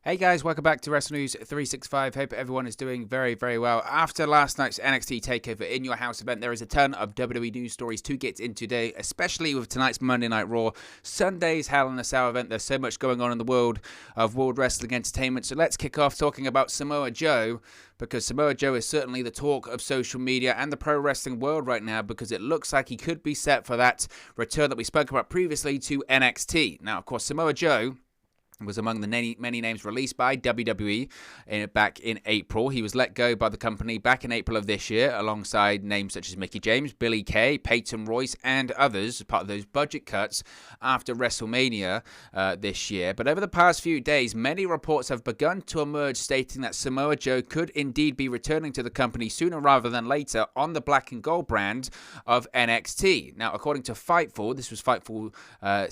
Hey guys, welcome back to Wrestle News 365. Hope everyone is doing very, very well. After last night's NXT TakeOver in Your House event, there is a ton of WWE news stories to get into today, especially with tonight's Monday Night Raw. Sunday's Hell in a Cell event. There's so much going on in the world of World Wrestling Entertainment. So let's kick off talking about Samoa Joe, because Samoa Joe is certainly the talk of social media and the pro wrestling world right now, because it looks like he could be set for that return that we spoke about previously to NXT. Now, of course, Samoa Joe was among the many names released by WWE back in April. He was let go by the company back in April of this year, alongside names such as Mickie James, Billie Kay, Peyton Royce, and others, as part of those budget cuts after WrestleMania this year. But over the past few days, many reports have begun to emerge stating that Samoa Joe could indeed be returning to the company sooner rather than later on the Black and Gold brand of NXT. Now, according to Fightful, this was Fightful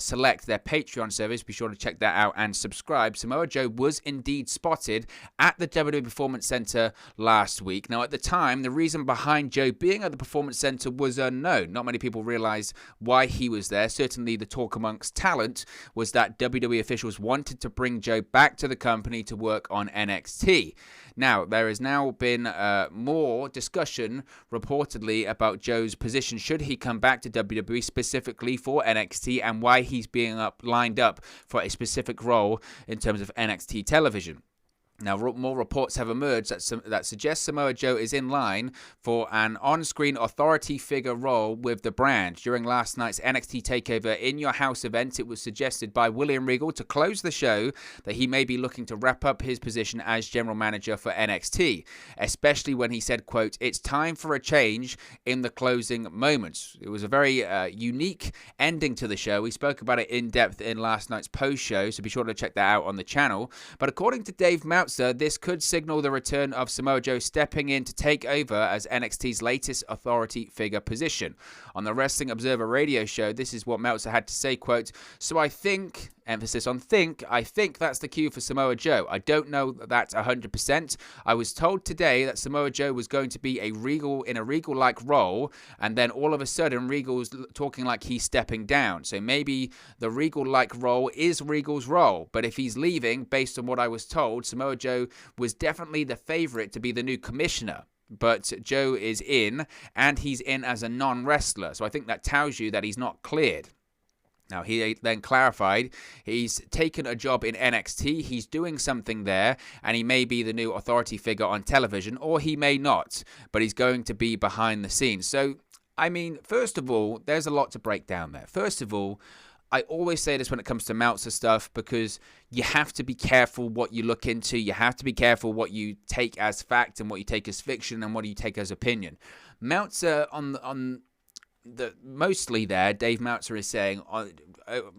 Select, their Patreon service, be sure to check that out and subscribe. Samoa Joe was indeed spotted at the WWE Performance Center last week. Now, at the time, the reason behind Joe being at the Performance Center was unknown. Not many people realized why he was there. Certainly, the talk amongst talent was that WWE officials wanted to bring Joe back to the company to work on NXT. Now, there has now been more discussion, reportedly, about Joe's position should he come back to WWE, specifically for NXT, and why he's being lined up for a specific role in terms of NXT television. Now, more reports have emerged that suggest Samoa Joe is in line for an on-screen authority figure role with the brand. During last night's NXT TakeOver in Your House event, it was suggested by William Regal to close the show that he may be looking to wrap up his position as general manager for NXT, especially when he said, quote, "It's time for a change in the closing moments." It was a very unique ending to the show. We spoke about it in depth in last night's post-show, so be sure to check that out on the channel. But according to Dave Meltzer, this could signal the return of Samoa Joe stepping in to take over as NXT's latest authority figure position. On the Wrestling Observer radio show, this is what Meltzer had to say, quote, "So I think," emphasis on think, "I think that's the cue for Samoa Joe. I don't know that 100%. I was told today that Samoa Joe was going to be in a Regal-like role, and then all of a sudden Regal's talking like he's stepping down. So maybe the Regal-like role is Regal's role. But if he's leaving, based on what I was told, Samoa Joe was definitely the favorite to be the new commissioner. But Joe is in, and he's in as a non-wrestler. So I think that tells you that he's not cleared." Now, he then clarified he's taken a job in NXT, he's doing something there, and he may be the new authority figure on television, or he may not, but he's going to be behind the scenes. So, I mean, first of all, there's a lot to break down there. First of all, I always say this when it comes to Meltzer stuff, because you have to be careful what you look into. You have to be careful what you take as fact and what you take as fiction and what you take as opinion. Meltzer mostly there, Dave Meltzer is saying,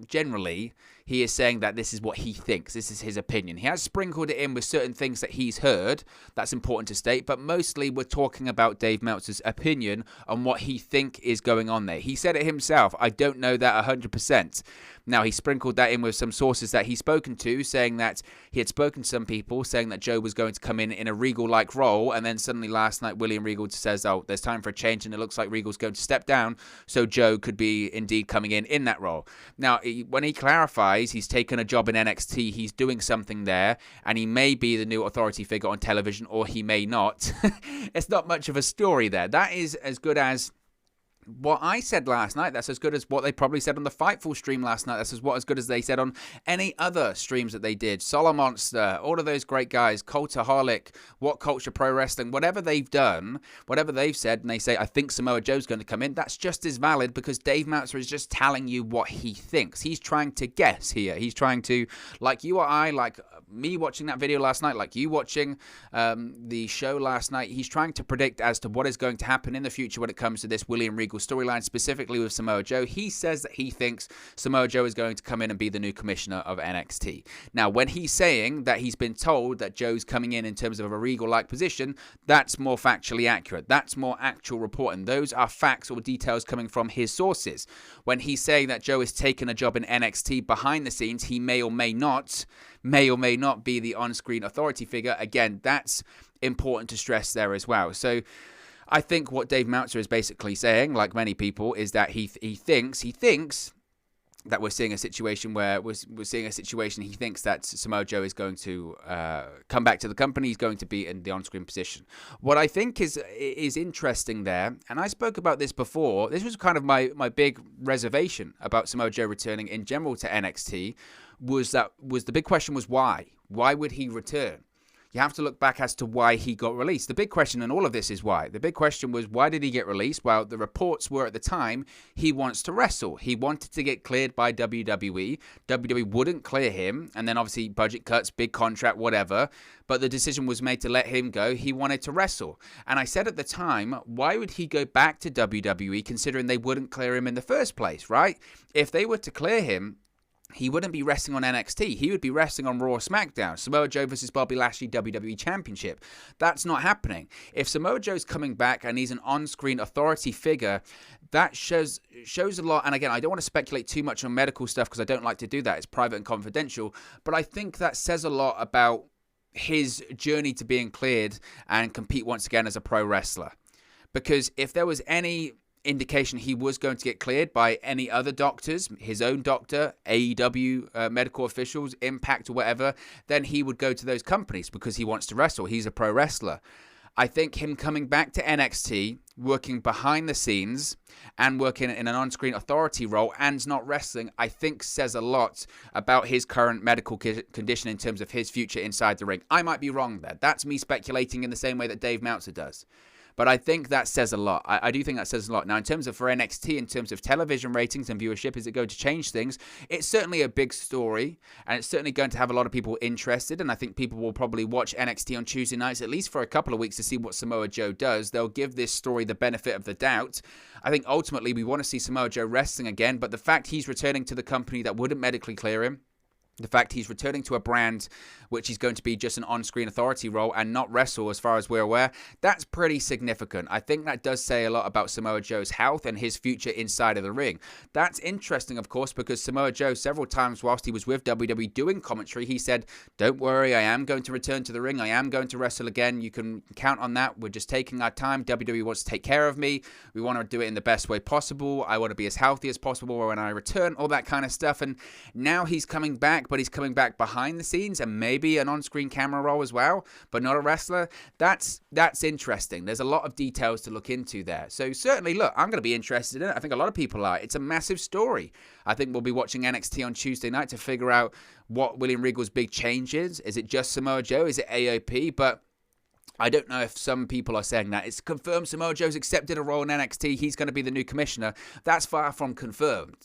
generally, he is saying that this is what he thinks. This is his opinion. He has sprinkled it in with certain things that he's heard. That's important to state. But mostly we're talking about Dave Meltzer's opinion on what he thinks is going on there. He said it himself. I don't know that 100%. Now, he sprinkled that in with some sources that he's spoken to, saying that he had spoken to some people, saying that Joe was going to come in a Regal-like role. And then suddenly last night, William Regal says, oh, there's time for a change, and it looks like Regal's going to step down. So Joe could be indeed coming in that role. Now, when he clarifies he's taken a job in NXT, he's doing something there, and he may be the new authority figure on television, or he may not. It's not much of a story there. That is as good as what I said last night. That's as good as what they probably said on the Fightful stream last night. That's as good as they said on any other streams that they did. Solo Monster, all of those great guys, Cultaholic, What Culture Pro Wrestling, whatever they've done, whatever they've said, and they say, I think Samoa Joe's going to come in, that's just as valid, because Dave Meltzer is just telling you what he thinks. He's trying to guess here. He's trying to, like you or I, like me watching that video last night, like you watching the show last night, he's trying to predict as to what is going to happen in the future when it comes to this William Regal storyline, specifically with Samoa Joe. He says that he thinks Samoa Joe is going to come in and be the new commissioner of NXT. Now, when he's saying that he's been told that Joe's coming in terms of a Regal-like position, that's more factually accurate. That's more actual reporting. Those are facts or details coming from his sources. When he's saying that Joe is taking a job in NXT behind the scenes, he may or may not be the on-screen authority figure. Again, that's important to stress there as well. So I think what Dave Meltzer is basically saying, like many people, is that he thinks that we're seeing a situation where we're seeing a situation he thinks that Samoa Joe is going to come back to the company. He's going to be in the on-screen position. What I think is interesting there, and I spoke about this before, this was kind of my big reservation about Samoa Joe returning in general to NXT, was the big question was why? Why would he return? You have to look back as to why he got released. The big question in all of this is why. The big question was, why did he get released? Well, the reports were at the time, he wants to wrestle. He wanted to get cleared by WWE. WWE wouldn't clear him. And then obviously budget cuts, big contract, whatever. But the decision was made to let him go. He wanted to wrestle. And I said at the time, why would he go back to WWE considering they wouldn't clear him in the first place, right? If they were to clear him, he wouldn't be wrestling on NXT. He would be wrestling on Raw or SmackDown. Samoa Joe versus Bobby Lashley WWE Championship. That's not happening. If Samoa Joe's coming back and he's an on-screen authority figure, that shows a lot. And again, I don't want to speculate too much on medical stuff because I don't like to do that. It's private and confidential. But I think that says a lot about his journey to being cleared and compete once again as a pro wrestler. Because if there was any indication he was going to get cleared by any other doctors, his own doctor, AEW medical officials, Impact or whatever, then he would go to those companies because he wants to wrestle. He's a pro wrestler. I think him coming back to NXT, working behind the scenes and working in an on-screen authority role and not wrestling, I think says a lot about his current medical condition in terms of his future inside the ring. I might be wrong there. That's me speculating in the same way that Dave Meltzer does. But I think that says a lot. I do think that says a lot. Now, in terms of for NXT, in terms of television ratings and viewership, is it going to change things? It's certainly a big story, and it's certainly going to have a lot of people interested, and I think people will probably watch NXT on Tuesday nights, at least for a couple of weeks, to see what Samoa Joe does. They'll give this story the benefit of the doubt. I think ultimately we want to see Samoa Joe wrestling again, but the fact he's returning to the company that wouldn't medically clear him, the fact he's returning to a brand which is going to be just an on-screen authority role and not wrestle as far as we're aware, that's pretty significant. I think that does say a lot about Samoa Joe's health and his future inside of the ring. That's interesting, of course, because Samoa Joe several times whilst he was with WWE doing commentary, he said, don't worry, I am going to return to the ring. I am going to wrestle again. You can count on that. We're just taking our time. WWE wants to take care of me. We want to do it in the best way possible. I want to be as healthy as possible when I return, all that kind of stuff. And now he's coming back, but he's coming back behind the scenes and maybe an on-screen camera role as well, but not a wrestler. That's interesting. There's a lot of details to look into there. So certainly, look, I'm going to be interested in it. I think a lot of people are. It's a massive story. I think we'll be watching NXT on Tuesday night to figure out what William Regal's big change is. Is it just Samoa Joe? Is it AOP? But I don't know if some people are saying that. It's confirmed Samoa Joe's accepted a role in NXT. He's going to be the new commissioner. That's far from confirmed.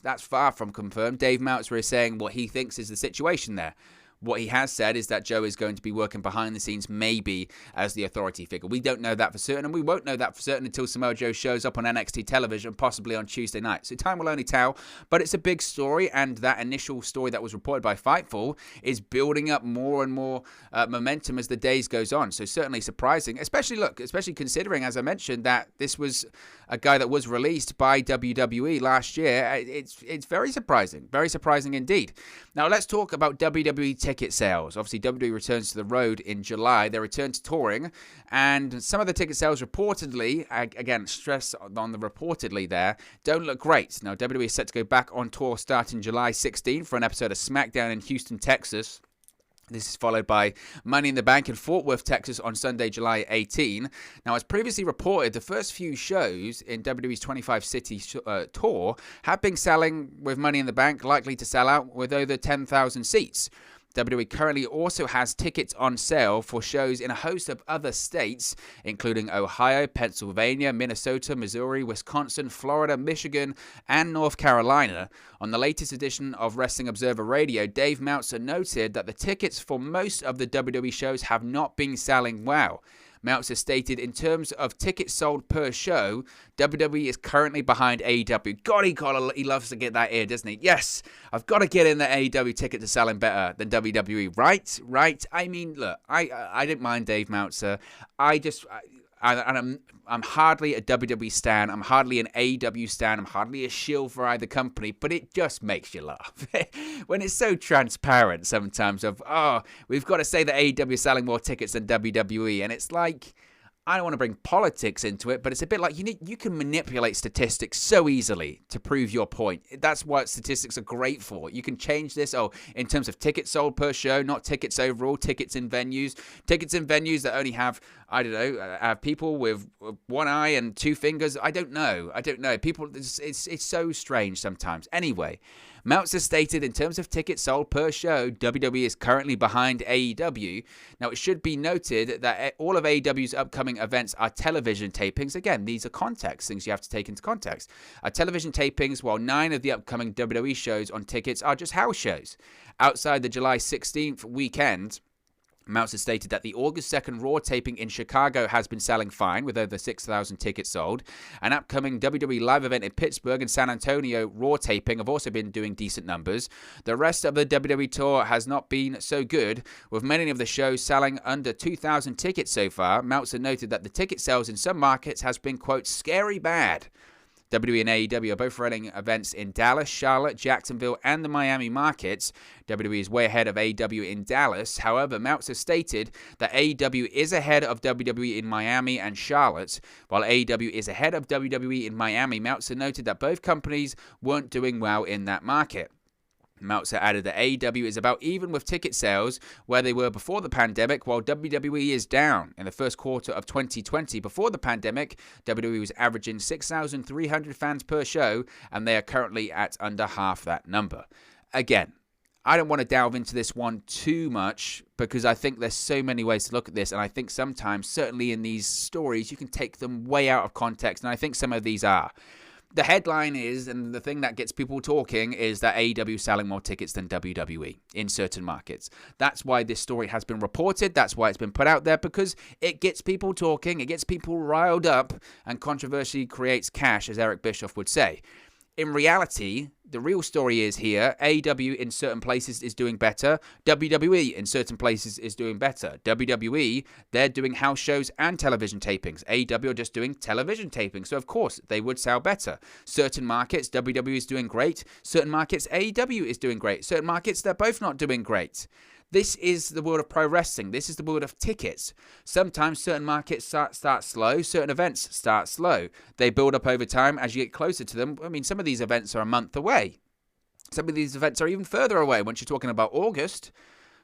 Dave Meltzer is saying what he thinks is the situation there. What he has said is that Joe is going to be working behind the scenes, maybe as the authority figure. We don't know that for certain, and we won't know that for certain until Samoa Joe shows up on NXT television, possibly on Tuesday night. So time will only tell, but it's a big story, and that initial story that was reported by Fightful is building up more and more momentum as the days goes on. So certainly surprising, especially considering, as I mentioned, that this was a guy that was released by WWE last year. It's very surprising indeed. Now let's talk about WWE Ticket Sales. Obviously, WWE returns to the road in July. They return to touring, and some of the ticket sales reportedly, again, stress on the reportedly there, don't look great. Now, WWE is set to go back on tour starting July 16 for an episode of Smackdown in Houston, Texas. This is followed by Money in the Bank in Fort Worth, Texas on Sunday, July 18. Now, as previously reported, the first few shows in WWE's 25-city tour have been selling with Money in the Bank, likely to sell out with over 10,000 seats. WWE currently also has tickets on sale for shows in a host of other states, including Ohio, Pennsylvania, Minnesota, Missouri, Wisconsin, Florida, Michigan, and North Carolina. On the latest edition of Wrestling Observer Radio, Dave Meltzer noted that the tickets for most of the WWE shows have not been selling well. Meltzer stated, in terms of tickets sold per show, WWE is currently behind AEW. God, he loves to get that ear, doesn't he? Yes, I've got to get in the AEW ticket to selling better than WWE. Right? I mean, look, I didn't mind Dave Meltzer. I'm hardly a WWE stan. I'm hardly an AEW stan. I'm hardly a shill for either company, but it just makes you laugh. When it's so transparent sometimes of, we've got to say that AEW is selling more tickets than WWE. And it's like, I don't want to bring politics into it, but it's a bit like you can manipulate statistics so easily to prove your point. That's what statistics are great for. You can change this, in terms of tickets sold per show, not tickets overall, tickets in venues that only have, I don't know, have people with one eye and two fingers. I don't know. People, it's so strange sometimes. Anyway, Meltzer stated in terms of tickets sold per show, WWE is currently behind AEW. Now, it should be noted that all of AEW's upcoming events are television tapings. Again, these are context, things you have to take into context. Television tapings, while 9 of the upcoming WWE shows on tickets are just house shows. Outside the July 16th weekend, Meltzer stated that the August 2nd Raw taping in Chicago has been selling fine, with over 6,000 tickets sold. An upcoming WWE live event in Pittsburgh and San Antonio Raw taping have also been doing decent numbers. The rest of the WWE tour has not been so good, with many of the shows selling under 2,000 tickets so far. Meltzer noted that the ticket sales in some markets has been, quote, scary bad. WWE and AEW are both running events in Dallas, Charlotte, Jacksonville, and the Miami markets. WWE is way ahead of AEW in Dallas. However, Meltzer stated that AEW is ahead of WWE in Miami and Charlotte. While AEW is ahead of WWE in Miami, Meltzer noted that both companies weren't doing well in that market. Meltzer added that AEW is about even with ticket sales where they were before the pandemic, while WWE is down. In the first quarter of 2020, before the pandemic, WWE was averaging 6,300 fans per show, and they are currently at under half that number. Again, I don't want to delve into this one too much because I think there's so many ways to look at this, and I think sometimes, certainly in these stories, you can take them way out of context, and I think some of these are. The headline is, and the thing that gets people talking, is that AEW is selling more tickets than WWE in certain markets. That's why this story has been reported. That's why it's been put out there, because it gets people talking, it gets people riled up, and controversy creates cash, as Eric Bischoff would say. In reality, the real story is here, AEW in certain places is doing better. WWE in certain places is doing better. WWE, they're doing house shows and television tapings. AEW are just doing television tapings. So, of course, they would sell better. Certain markets, WWE is doing great. Certain markets, AEW is doing great. Certain markets, they're both not doing great. This is the world of pro wrestling. This is the world of tickets. Sometimes certain markets start slow. Certain events start slow. They build up over time as you get closer to them. I mean, some of these events are a month away. Some of these events are even further away once you're talking about August.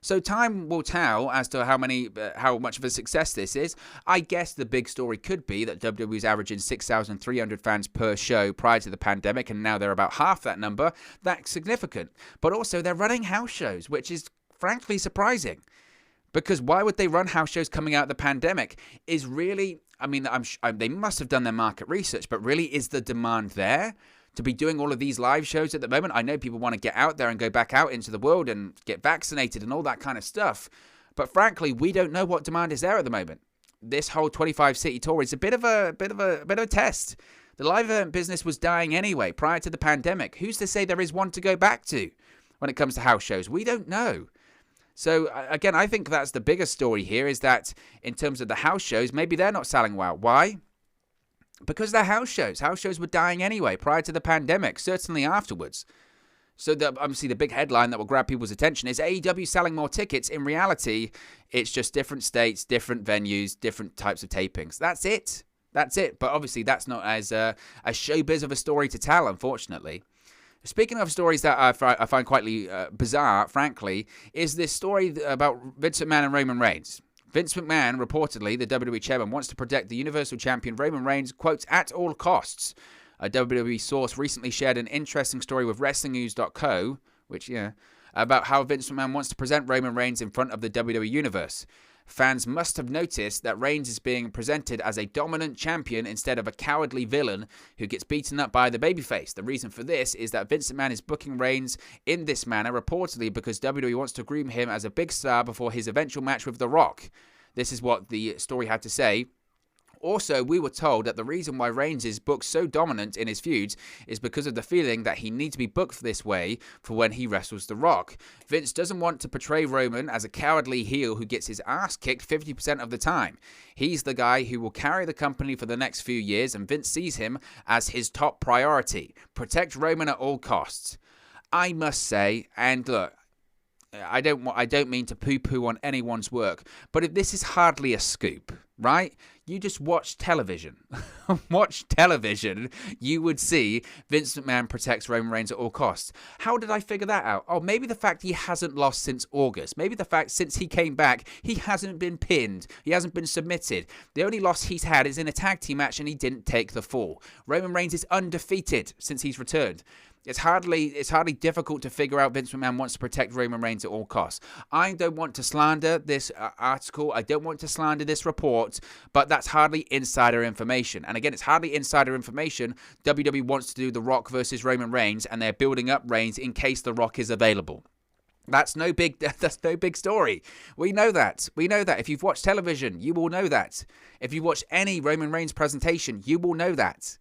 So time will tell as to how much of a success this is. I guess the big story could be that WWE is averaging 6,300 fans per show prior to the pandemic, and now they're about half that number. That's significant. But also, they're running house shows, which is frankly surprising, because why would they run house shows coming out of the pandemic? Is really, I mean, they must have done their market research, but really, is the demand there to be doing all of these live shows at the moment? I know people want to get out there and go back out into the world and get vaccinated and all that kind of stuff, but frankly, we don't know what demand is there at the moment. This whole 25 city tour is a bit of a test. The live event business was dying anyway prior to the pandemic. Who's to say there is one to go back to when it comes to house shows? We don't know. So, again, I think that's the biggest story here, is that in terms of the house shows, maybe they're not selling well. Why? Because they're house shows. House shows were dying anyway prior to the pandemic, certainly afterwards. So, obviously, the big headline that will grab people's attention is AEW selling more tickets. In reality, it's just different states, different venues, different types of tapings. That's it. But obviously, that's not as showbiz of a story to tell, unfortunately. Speaking of stories that I find quite bizarre, frankly, is this story about Vince McMahon and Roman Reigns. Vince McMahon, reportedly, the WWE chairman, wants to protect the Universal Champion Roman Reigns, quotes, at all costs. A WWE source recently shared an interesting story with WrestlingNews.co, about how Vince McMahon wants to present Roman Reigns in front of the WWE Universe. Fans must have noticed that Reigns is being presented as a dominant champion instead of a cowardly villain who gets beaten up by the babyface. The reason for this is that Vince McMahon is booking Reigns in this manner, reportedly because WWE wants to groom him as a big star before his eventual match with The Rock. This is what the story had to say. Also, we were told that the reason why Reigns is booked so dominant in his feuds is because of the feeling that he needs to be booked this way for when he wrestles The Rock. Vince doesn't want to portray Roman as a cowardly heel who gets his ass kicked 50% of the time. He's the guy who will carry the company for the next few years, and Vince sees him as his top priority. Protect Roman at all costs. I must say, and look, I don't mean to poo-poo on anyone's work, but if this is hardly a scoop. right? You just watch television. Watch television. You would see Vince McMahon protects Roman Reigns at all costs. How did I figure that out? Oh, maybe the fact he hasn't lost since August. Maybe the fact since he came back, he hasn't been pinned. He hasn't been submitted. The only loss he's had is in a tag team match, and he didn't take the fall. Roman Reigns is undefeated since he's returned. It's hardly difficult to figure out Vince McMahon wants to protect Roman Reigns at all costs. I don't want to slander this article. I don't want to slander this report, but that's hardly insider information. And again, it's hardly insider information. WWE wants to do The Rock versus Roman Reigns, and they're building up Reigns in case The Rock is available. That's no big story. We know that. If you've watched television, you will know that. If you watch any Roman Reigns presentation, you will know that.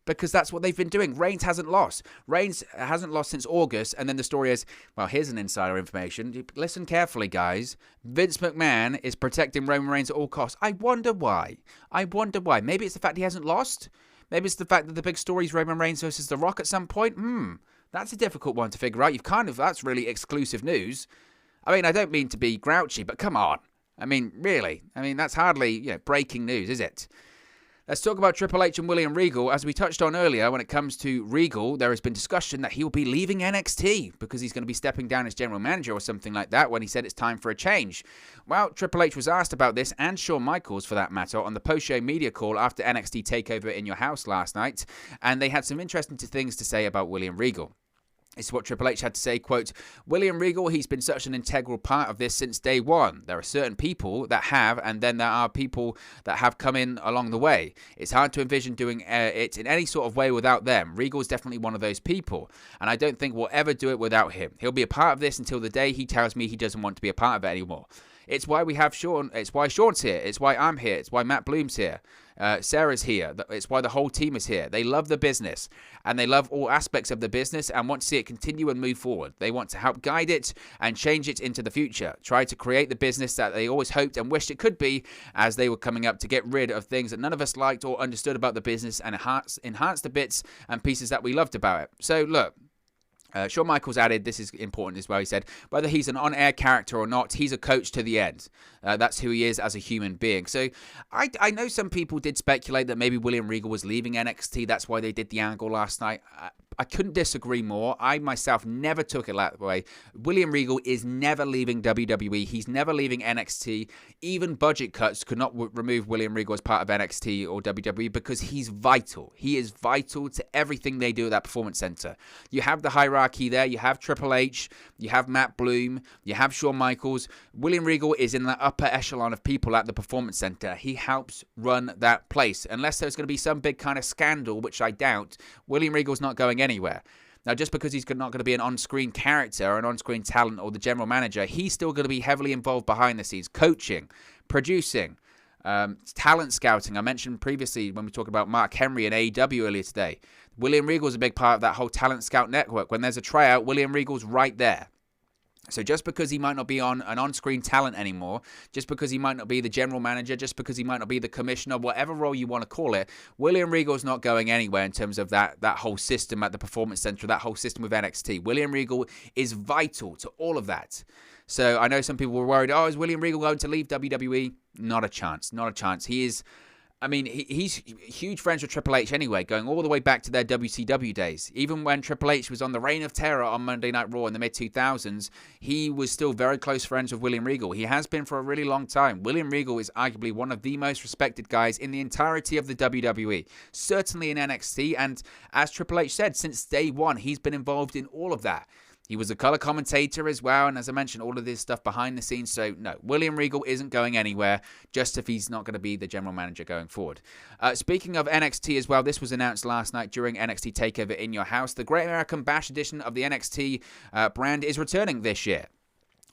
Because that's what they've been doing. Reigns hasn't lost. Reigns hasn't lost since August. And then the story is, well, here's an insider information. Listen carefully, guys. Vince McMahon is protecting Roman Reigns at all costs. I wonder why. Maybe it's the fact he hasn't lost. Maybe it's the fact that the big story is Roman Reigns versus The Rock at some point. That's a difficult one to figure out. That's really exclusive news. I mean, I don't mean to be grouchy, but come on. I mean, really. I mean, that's hardly, breaking news, is it? Let's talk about Triple H and William Regal. As we touched on earlier, when it comes to Regal, there has been discussion that he will be leaving NXT because he's going to be stepping down as general manager or something like that when he said it's time for a change. Well, Triple H was asked about this, and Shawn Michaels for that matter, on the post-show media call after NXT TakeOver in Your House last night, and they had some interesting things to say about William Regal. This is what Triple H had to say, quote, William Regal, he's been such an integral part of this since day one. There are certain people that have, and then there are people that have come in along the way. It's hard to envision doing it in any sort of way without them. Regal's definitely one of those people, and I don't think we'll ever do it without him. He'll be a part of this until the day he tells me he doesn't want to be a part of it anymore. It's why we have Shawn. It's why Shawn's here. It's why I'm here. It's why Matt Bloom's here. Sarah's here. It's why the whole team is here. They love the business, and they love all aspects of the business and want to see it continue and move forward. They want to help guide it and change it into the future. Try to create the business that they always hoped and wished it could be as they were coming up to get rid of things that none of us liked or understood about the business and enhance the bits and pieces that we loved about it. So look, Shawn Michaels added, this is important as well, he said, whether he's an on-air character or not, he's a coach to the end. That's who he is as a human being. So I know some people did speculate that maybe William Regal was leaving NXT. That's why they did the angle last night. I couldn't disagree more. I myself never took it that way. William Regal is never leaving WWE. He's never leaving NXT. Even budget cuts could not remove William Regal as part of NXT or WWE because he's vital. He is vital to everything they do at that Performance Center. You have the hierarchy there. You have Triple H. You have Matt Bloom. You have Shawn Michaels. William Regal is in the upper echelon of people at the Performance Center. He helps run that place. Unless there's going to be some big kind of scandal, which I doubt, William Regal's not going anywhere. Now, just because he's not going to be an on-screen character or an on-screen talent or the general manager, he's still going to be heavily involved behind the scenes, coaching, producing, talent scouting. I mentioned previously when we talked about Mark Henry and AEW earlier today. William Regal's a big part of that whole talent scout network. When there's a tryout, William Regal's right there. So just because he might not be an on-screen talent anymore, just because he might not be the general manager, just because he might not be the commissioner, whatever role you want to call it, William Regal's not going anywhere in terms of that whole system at the Performance Center, that whole system with NXT. William Regal is vital to all of that. So I know some people were worried, is William Regal going to leave WWE? Not a chance. Not a chance. He is... he's huge friends with Triple H anyway, going all the way back to their WCW days. Even when Triple H was on the Reign of Terror on Monday Night Raw in the mid-2000s, he was still very close friends with William Regal. He has been for a really long time. William Regal is arguably one of the most respected guys in the entirety of the WWE, certainly in NXT, and as Triple H said, since day one, he's been involved in all of that. He was a color commentator as well, and as I mentioned, all of this stuff behind the scenes. So, no, William Regal isn't going anywhere, just if he's not going to be the general manager going forward. Speaking of NXT as well, this was announced last night during NXT TakeOver in Your House. The Great American Bash edition of the NXT brand is returning this year.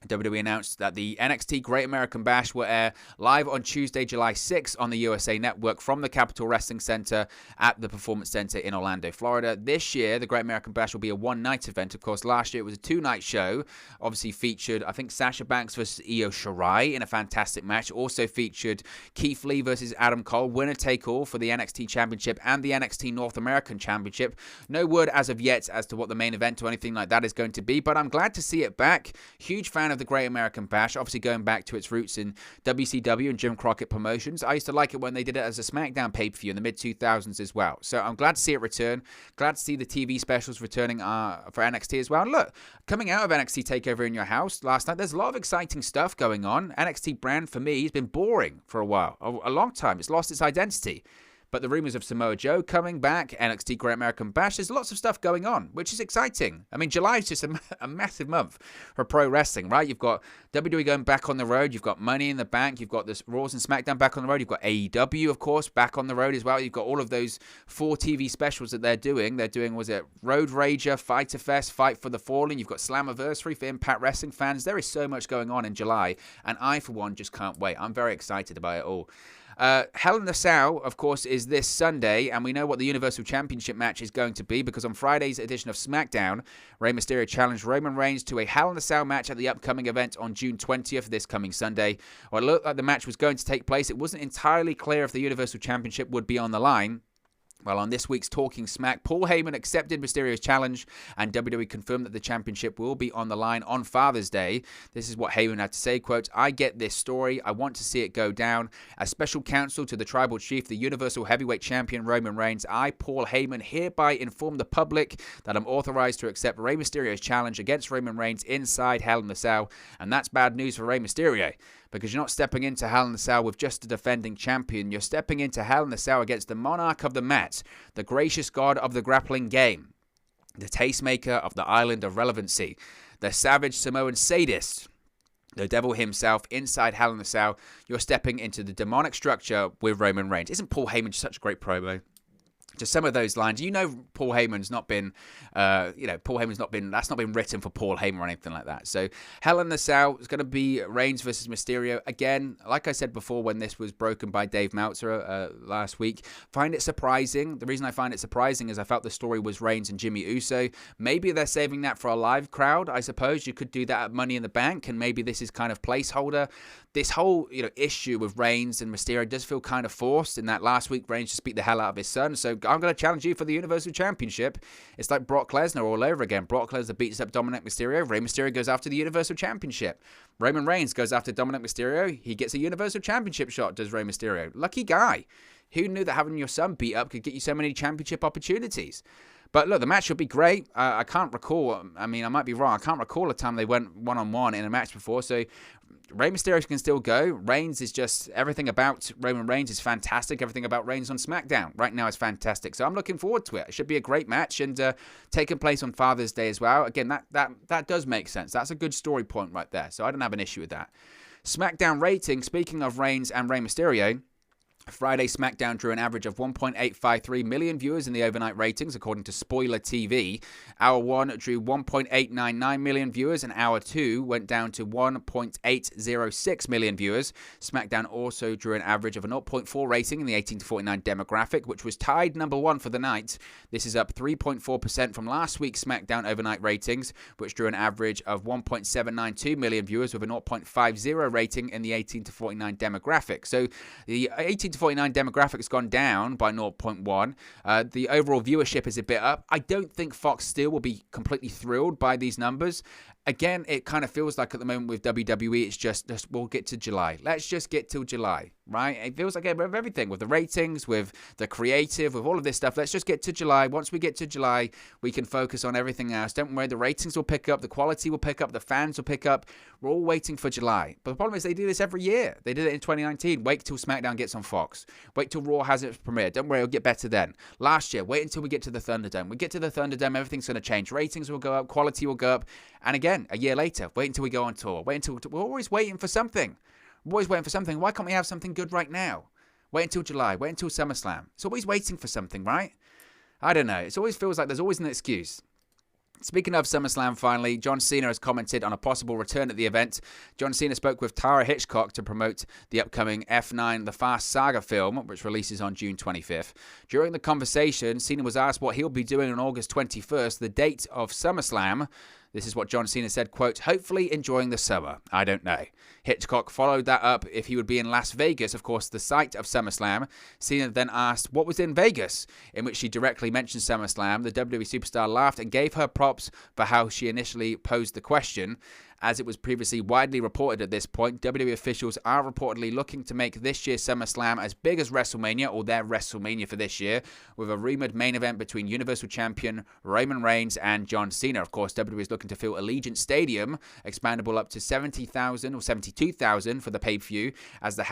WWE announced that the NXT Great American Bash will air live on Tuesday, July 6th on the USA Network from the Capitol Wrestling Center at the Performance Center in Orlando, Florida. This year, the Great American Bash will be a one-night event. Of course, last year it was a two-night show. Obviously featured, I think, Sasha Banks versus Io Shirai in a fantastic match. Also featured Keith Lee versus Adam Cole, winner-take-all for the NXT Championship and the NXT North American Championship. No word as of yet as to what the main event or anything like that is going to be, but I'm glad to see it back. Huge fan fan of the Great American Bash, obviously going back to its roots in WCW and Jim Crockett Promotions. I used to like it when they did it as a Smackdown pay-per-view in the mid-2000s as well. So I'm glad to see it return. Glad to see the TV specials returning for NXT as well. And look, coming out of NXT TakeOver in Your House last night, there's a lot of exciting stuff going on. NXT brand, for me, has been boring for a while, a long time. It's lost its identity. But the rumors of Samoa Joe coming back, NXT Great American Bash, there's lots of stuff going on, which is exciting. I mean, July is just a massive month for pro wrestling, right? You've got WWE going back on the road. You've got Money in the Bank. You've got this Raws and Smackdown back on the road. You've got AEW, of course, back on the road as well. You've got all of those 4 TV specials that they're doing. They're doing, was it Road Rager, Fighter Fest, Fight for the Fallen. You've got Slammiversary for Impact Wrestling fans. There is so much going on in July, and I, for one, just can't wait. I'm very excited about it all. Hell in a Cell, of course, is this Sunday, and we know what the Universal Championship match is going to be because on Friday's edition of SmackDown, Rey Mysterio challenged Roman Reigns to a Hell in a Cell match at the upcoming event on June 20th, this coming Sunday. Well, it looked like the match was going to take place. It wasn't entirely clear if the Universal Championship would be on the line. Well, on this week's Talking Smack, Paul Heyman accepted Mysterio's challenge, and WWE confirmed that the championship will be on the line on Father's Day. This is what Heyman had to say, quote, "I get this story. I want to see it go down. As special counsel to the Tribal Chief, the Universal Heavyweight Champion Roman Reigns, I, Paul Heyman, hereby inform the public that I'm authorized to accept Rey Mysterio's challenge against Roman Reigns inside Hell in a Cell." And that's bad news for Rey Mysterio, because you're not stepping into Hell in a Cell with just a defending champion. You're stepping into Hell in a Cell against the monarch of the mat, the gracious god of the grappling game, the tastemaker of the island of relevancy, the savage Samoan sadist, the devil himself inside Hell in a Cell. You're stepping into the demonic structure with Roman Reigns. Isn't Paul Heyman just such a great promo? Just some of those lines. Paul Heyman's not been, that's not been written for Paul Heyman or anything like that. So Hell in a Cell is going to be Reigns versus Mysterio. Again, like I said before when this was broken by Dave Meltzer last week, find it surprising. The reason I find it surprising is I felt the story was Reigns and Jimmy Uso. Maybe they're saving that for a live crowd, I suppose. You could do that at Money in the Bank, and maybe this is kind of placeholder. This whole issue with Reigns and Mysterio does feel kind of forced in that last week Reigns just beat the hell out of his son. So I'm going to challenge you for the Universal Championship. It's like Brock Lesnar all over again. Brock Lesnar beats up Dominic Mysterio. Rey Mysterio goes after the Universal Championship. Roman Reigns goes after Dominic Mysterio. He gets a Universal Championship shot, does Rey Mysterio. Lucky guy. Who knew that having your son beat up could get you so many championship opportunities? But look, the match should be great. I can't recall. I mean, I might be wrong. I can't recall a time they went one-on-one in a match before. So Rey Mysterio can still go. Reigns is just, everything about Roman Reigns is fantastic. Everything about Reigns on SmackDown right now is fantastic. So I'm looking forward to it. It should be a great match and taking place on Father's Day as well. Again, that does make sense. That's a good story point right there. So I don't have an issue with that. Smackdown rating, speaking of Reigns and Rey Mysterio, Friday SmackDown drew an average of 1.853 million viewers in the overnight ratings, according to Spoiler TV. Hour 1 drew 1.899 million viewers, and Hour 2 went down to 1.806 million viewers. SmackDown also drew an average of a 0.4 rating in the 18 to 49 demographic, which was tied number 1 for the night. This is up 3.4% from last week's SmackDown overnight ratings, which drew an average of 1.792 million viewers with a 0.50 rating in the 18 to 49 demographic. So the 18 to 49 demographic has gone down by 0.1. The overall viewership is a bit up. I don't think Fox still will be completely thrilled by these numbers. Again, it kind of feels like at the moment with WWE, it's just we'll get to July. Let's just get till July, right? It feels like everything with the ratings, with the creative, with all of this stuff. Let's just get to July. Once we get to July, we can focus on everything else. Don't worry, the ratings will pick up, the quality will pick up, the fans will pick up. We're all waiting for July. But the problem is they do this every year. They did it in 2019. Wait till SmackDown gets on Fox. Wait till Raw has its premiere. Don't worry, it'll get better then. Last year, wait until we get to the Thunderdome. We get to the Thunderdome, everything's going to change. Ratings will go up, quality will go up. And again, a year later, wait until we go on tour. We're always waiting for something. We're always waiting for something. Why can't we have something good right now? Wait until July. Wait until SummerSlam. It's always waiting for something, right? I don't know. It always feels like there's always an excuse. Speaking of SummerSlam, finally, John Cena has commented on a possible return at the event. John Cena spoke with Tara Hitchcock to promote the upcoming F9 The Fast Saga film, which releases on June 25th. During the conversation, Cena was asked what he'll be doing on August 21st, the date of SummerSlam. This is what John Cena said, quote, "Hopefully enjoying the summer. I don't know." Hitchcock followed that up if he would be in Las Vegas, of course, the site of SummerSlam. Cena then asked what was in Vegas, in which she directly mentioned SummerSlam. The WWE superstar laughed and gave her props for how she initially posed the question. As it was previously widely reported at this point, WWE officials are reportedly looking to make this year's SummerSlam as big as WrestleMania, or their WrestleMania for this year, with a rumored main event between Universal Champion Roman Reigns and John Cena. Of course, WWE is looking to fill Allegiant Stadium, expandable up to 70,000 or 72,000 for the pay-per-view, as the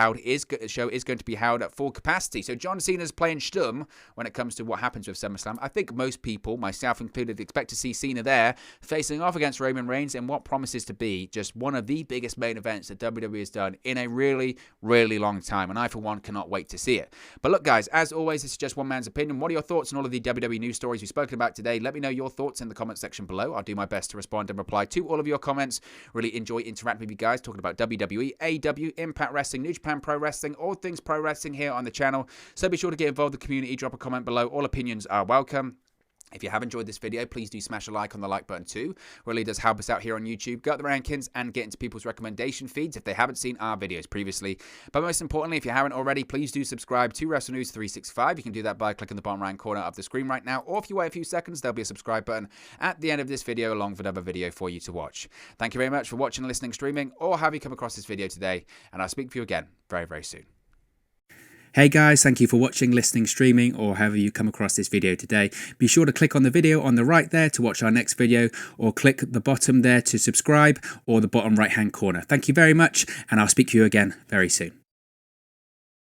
show is going to be held at full capacity. So John Cena's playing stum when it comes to what happens with SummerSlam. I think most people, myself included, expect to see Cena there facing off against Roman Reigns in what promises to be just one of the biggest main events that WWE has done in a really, really long time. And I, for one, cannot wait to see it. But look, guys, as always, this is just one man's opinion. What are your thoughts on all of the WWE news stories we've spoken about today? Let me know your thoughts in the comment section below. I'll do my best to respond and reply to all of your comments. Really enjoy interacting with you guys, talking about WWE, AEW, Impact Wrestling, New Japan Pro Wrestling, all things pro wrestling here on the channel. So be sure to get involved in the community, drop a comment below. All opinions are welcome. If you have enjoyed this video, please do smash a like on the like button too. Really does help us out here on YouTube. Go up the rankings and get into people's recommendation feeds if they haven't seen our videos previously. But most importantly, if you haven't already, please do subscribe to Wrestle News 365. You can do that by clicking the bottom right corner of the screen right now. Or if you wait a few seconds, there'll be a subscribe button at the end of this video along with another video for you to watch. Thank you very much for watching, listening, streaming, or have you come across this video today. And I'll speak to you again very, very soon. Hey guys, thank you for watching, listening, streaming, or however you come across this video today. Be sure to click on the video on the right there to watch our next video, or click the bottom there to subscribe, or the bottom right hand corner. Thank you very much, and I'll speak to you again very soon.